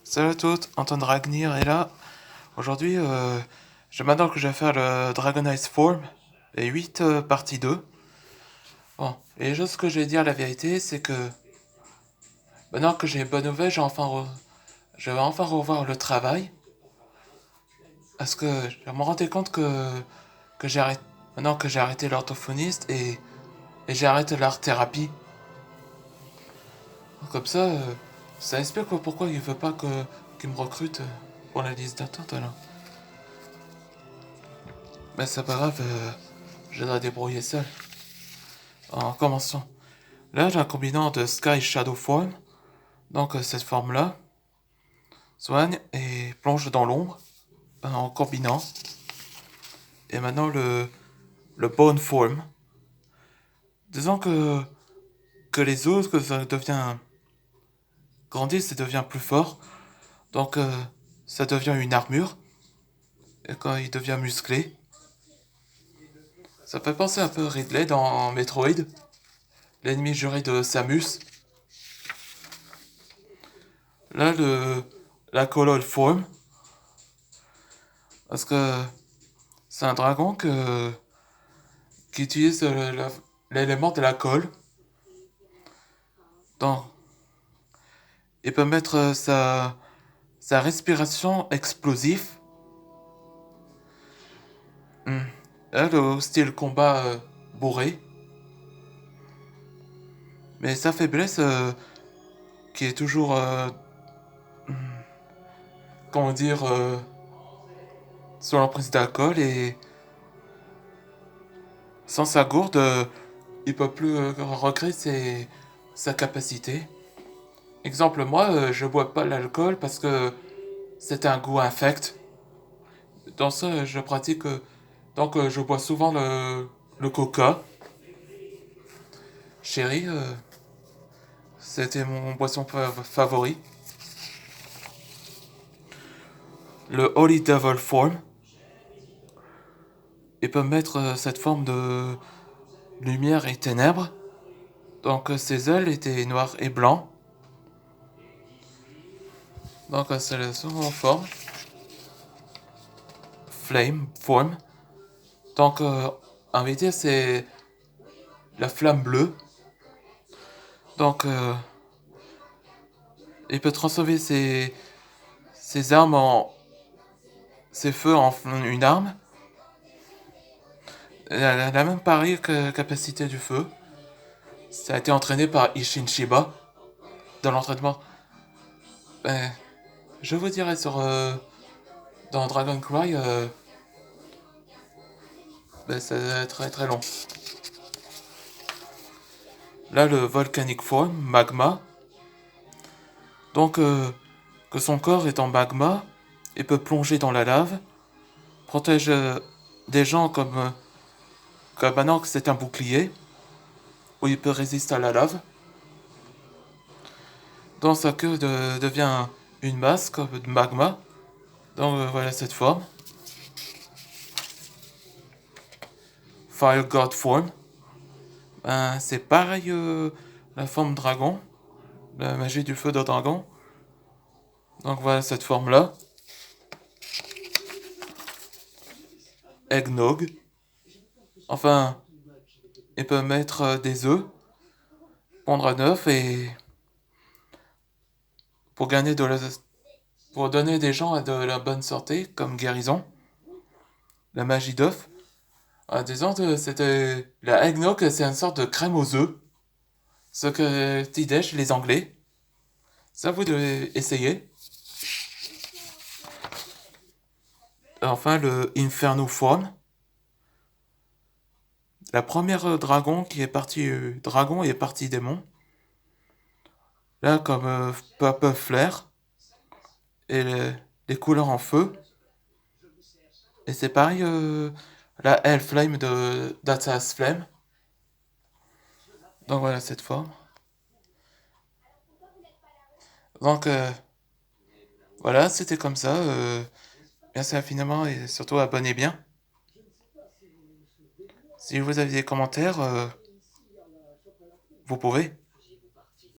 Salut à toutes, Anton Dragnir est là. Aujourd'hui, maintenant que je vais faire le Dragon Ice Form, et 8 partie 2. Bon, et juste ce que je vais dire la vérité, c'est que maintenant que j'ai une bonne nouvelle, je vais enfin revoir le travail. Parce que je me rendais compte que j'ai arrêté, maintenant que j'ai arrêté l'orthophoniste et j'ai arrêté l'art thérapie. Comme ça explique pourquoi il veut pas qu'il me recrute pour la liste d'attente alors. Mais c'est pas grave, je dois débrouiller seul. En commençant. Là, j'ai un combinant de Sky Shadow Form. Donc, cette forme-là soigne et plonge dans l'ombre en combinant. Et maintenant, le Bone Form. Disons que les autres, que ça devient grandit, ça devient plus fort. Donc, ça devient une armure. Et quand il devient musclé, ça fait penser un peu à Ridley dans Metroid, l'ennemi juré de Samus. Là, la Colol Form. Parce que c'est un dragon qui utilise l'élément de la colle. Donc, il peut mettre sa respiration explosive. Là, le style combat bourré. Mais sa faiblesse, qui est toujours, comment dire, sur l'emprise d'alcool et sans sa gourde, il peut plus recréer sa capacité. Exemple, moi, je bois pas l'alcool parce que c'est un goût infect. Dans ça, je pratique. Donc, je bois souvent le coca. Chéri, c'était mon boisson favori. Le Holy Devil Form. Il peut mettre cette forme de lumière et ténèbres. Donc, ses ailes étaient noires et blancs. Donc, c'est la seconde forme. Flame Form. Donc, en vérité, c'est la flamme bleue. Donc, il peut transformer ses armes ses feux en une arme. Elle a la même pareille capacité du feu. Ça a été entraîné par Ishin Shiba dans l'entraînement. Ben, je vous dirai dans Dragon Cry, ben, ça va être très très long. Là, le Volcanic Form, magma. Donc, que son corps est en magma et peut plonger dans la lave. Protège des gens comme maintenant que c'est un bouclier, où il peut résister à la lave. Dans sa queue devient une masse comme de magma. Donc voilà cette forme. Fire God Form. Ben, c'est pareil la forme dragon. La magie du feu de dragon. Donc voilà cette forme-là. Eggnog. Enfin, il peut mettre des œufs, pondre un œuf et pour gagner pour donner des gens de la bonne santé comme guérison. La magie d'œuf. Disons que c'était la eggnog, c'est une sorte de crème aux œufs. Ce que Tidèche, les Anglais. Ça, vous devez essayer. Enfin, le Inferno Form. La première dragon qui est partie dragon et est partie démon. Là, comme Purple Flare. Et les couleurs en feu. Et c'est pareil, la Hell Flame de d'Atsas Flame. Donc voilà cette forme. Donc voilà, c'était comme ça. Merci infiniment et surtout abonnez bien. Si vous avez des commentaires, vous pouvez.